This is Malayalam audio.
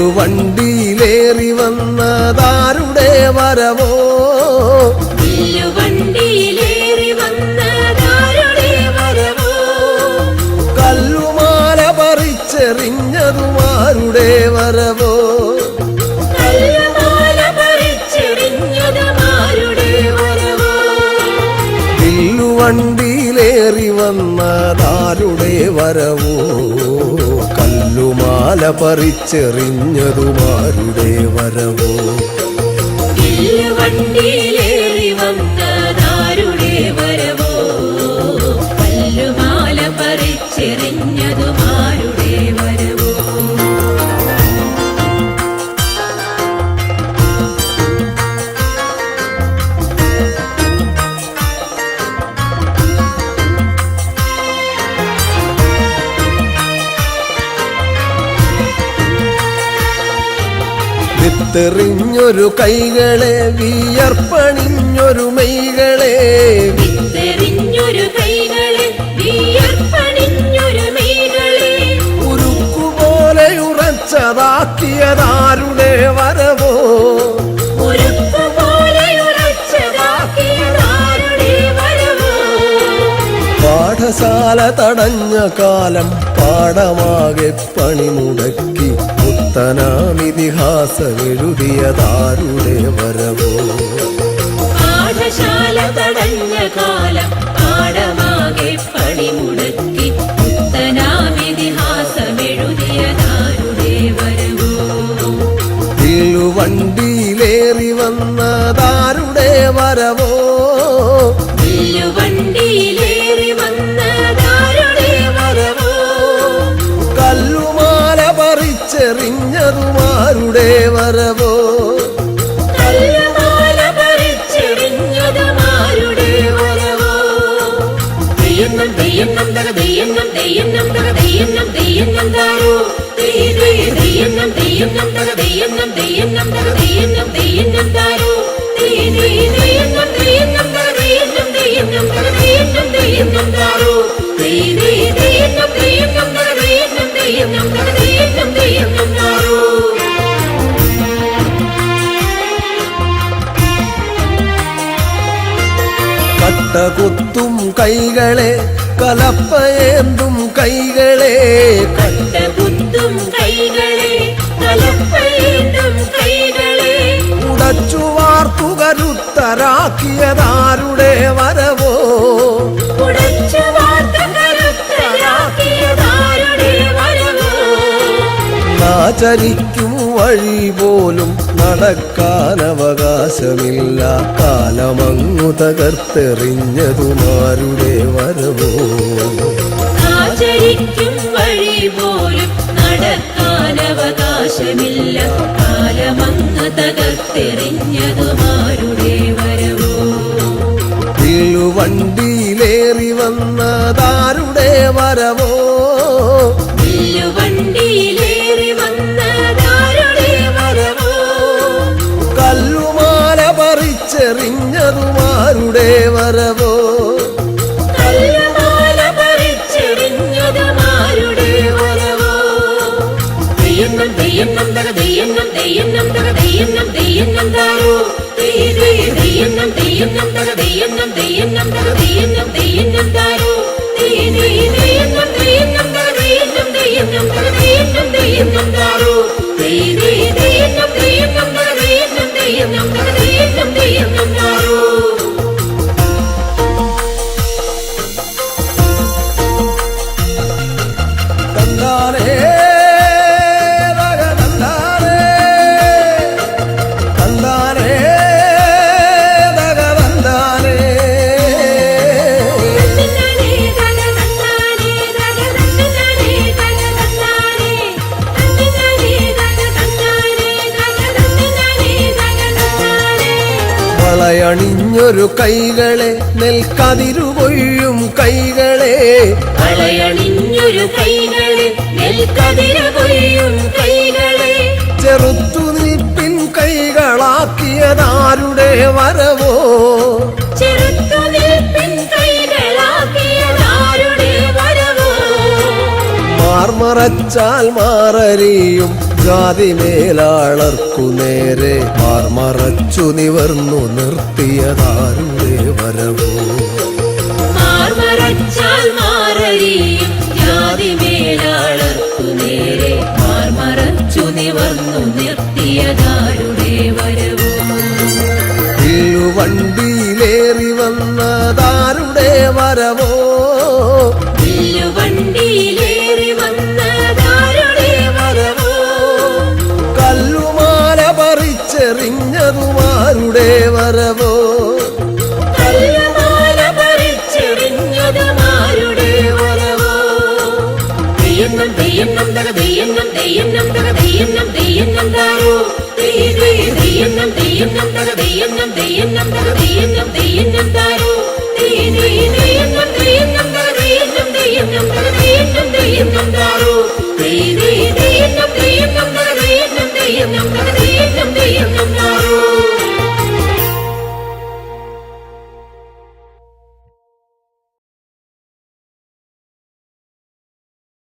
വില്ലുവണ്ടിയിലേറി വന്നതാരുടെ വരവോ വില്ലുവണ്ടിയിലേറി വന്നതാരുടെ വരവോ കല്ലുമാല പറിച്ചെറിഞ്ഞതുമാരുടെ വരവോ കല്ലുമാല പറിച്ചെറിഞ്ഞതുമാരുടെ വരവോ വില്ലുവണ്ടിയിലേറി വന്നതാരുടെ വരവോ കല്ലുമാല പറിച്ചെറിഞ്ഞതുമാരുടെ വരവോ വില്ലുവണ്ടിയിലേറി വന്നതാരുടെ വരവോ കല്ലുമാല പറിച്ചെറിഞ്ഞതുമാരുടെ വരവോ വിത്തെറിഞ്ഞൊരു കൈകളെ വിയർപ്പണിഞ്ഞൊരു മൈകളെ വിത്തെറിഞ്ഞൊരു കൈകളെ വിയർപ്പണിഞ്ഞൊരു മൈകളെ ഉരുക്കുപോലെ ഉറച്ചതാക്കിയതാരുടെ വരവോ ഉരുക്കുപോലെ ഉറച്ചതാക്കിയതാരുടെ വരവോ പാഠശാല തടഞ്ഞ കാലം പാഠമാകെ പണിമുടക്കി പുത്തനാമിതിഹാസമെഴുതിയതാരുടെ വരവോ പാഠശാല തടഞ്ഞ കാലം പാഠമാകെ പണിമുടക്കി പുത്തനാമിതിഹാസമെഴുതിയതാരുടെ വരവോ വില്ലുവണ്ടിയിലേറി വന്നതാരുടെ വരവോ വില്ലുവണ്ടിയിലേറി വന്നതാരുടെ വരവോ കല്ലുമാല പറിച്ചെറിഞ്ഞതുമാരുടെ വരവോ കല്ലുമാല പറിച്ചെറിഞ്ഞതുമാരുടെ വരവോ തെയ്യന്നം തെയ്യന്നം തക തെയ്യന്നം തെയ്യന്നം തക തെയ്യന്നം തെയ്യന്നം താരോ തെയ്യന്നം തെയ്യന്നം തക തെയ്യന്നം തെയ്യന്നം തക തെയ്യന്നം തെയ്യന്നം താരോ തെയ്യന്നം തെയ്യന്നം തക തെയ്യന്നം തെയ്യന്നം തക തെയ്യന്നം തെയ്യന്നം താരോ തെയ്യന്നം തെയ്യന്നം തക തെയ്യന്നം തെയ്യന്നം തക തെയ്യന്നം തെയ്യന്നം താരോ കട്ടകുത്തും കൈകളെ കലപ്പയേന്തും കൈകളെ കട്ടകുത്തും കൈകളെ കലപ്പയേന്തും കൈകളെ ഉടച്ചു വാർത്തു കരുത്തരാക്കിയതാരുടെ വരവോ ഉടച്ചു വാർത്ത കരുത്തരാക്കിയതാരുടെ വരവോ നാചരിക്കും വഴി പോലും നടക്കാനവകാശമില്ല കാലമങ്ങു തകർത്തെറിഞ്ഞതുമാരുടെ വരവോ ആചരിക്കും വഴി പോലും നടക്കാനവകാശമില്ല കാലമങ്ങ് തകർത്തെറിഞ്ഞതുമാരുടെ വരവോ വില്ലുവണ്ടിയിലേറി വന്നതാരുടെ വരവോ വില്ലുവണ്ടിയിലേറി വന്നതാരുടെ വരവോ കല്ലുമാല പറിച്ചെറിഞ്ഞതുമാരുടെ വരവോ കല്ലുമാല പറിച്ചെറിഞ്ഞതുമാരുടെ വരവോ തെയ്യന്നം തെയ്യന്നം തക തെയ്യന്നം തെയ്യന്നം തക തെയ്യന്നം തെയ്യന്നം താരോ തെയ്യന്നം തെയ്യന്നം തക തെയ്യന്നം തെയ്യന്നം തക തെയ്യന്നം തെയ്യന്നം താരോ തെയ്യന്നം തെയ്യന്നം തക തെയ്യന്നം തെയ്യന്നം തക തെയ്യന്നം തെയ്യന്നം താരോ തെയ്യന്നം തെയ്യന്നം തക തെയ്യന്നം തെയ്യന്നം തക തെയ്യന്നം തെയ്യന്നം താരോ തന്നാലേ തന്നാലേ തന്നാലേ തന്നാലേ വളയണിഞ്ഞൊരു കൈകളെ നെൽക്കതിരു കൊയ്യും കൈകളെ വളയണിഞ്ഞൊരു കൈകളെ നെൽക്കതിര കൊയ്യും കൈകളെ ചെറുത്തുനിൽപ്പിൻ കൈകളാക്കിയതാരുടെ വരവോ ചെറുത്തുനിൽപ്പിൻ കൈകളാക്കിയതാരുടെ വരവോ മാർമറച്ചാൽ മാറരിയും ജാതി മേലാളർക്കു നേരെ മാർമറച്ചു നിവർന്നു നിർത്തിയതാരുടെ വരവോ മാർമറച്ചാൽ മാറരിയും ജാതി മേലാളർക്കു നേരെ മാർമറച്ചു നിവർന്നു നിർത്തിയതാരുടെ വരവോ വണ്ടിയിലേറി വന്നതാരുടെ വരവോ വണ്ടിയിലേറി വന്നതാരുടെ വരവോ കല്ലുമാല പറിച്ചെറിഞ്ഞതുമാരുടെ വരവോ കല്ലുമാല പറിച്ചെറിഞ്ഞതുമാരുടെ വരവോ തെയ്യന്നം തെയ്യന്നം തക തെയ്യന്നം തെയ്യന്നം തക തെയ്യന്നം തെയ്യന്നം താരോ തെയ്യന്നം തെയ്യന്നം തക തെയ്യന്നം തെയ്യന്നം തക തെയ്യന്നം തെയ്യന്നം താരോ തെയ്യന്നം തെയ്യന്നം തക തെയ്യന്നം തെയ്യന്നം തക തെയ്യന്നം തെയ്യന്നം താരോ തെയ്യന്നം തെയ്യന്നം തക തെയ്യന്നം തെയ്യന്നം തക തെയ്യന്നം തെയ്യന്നം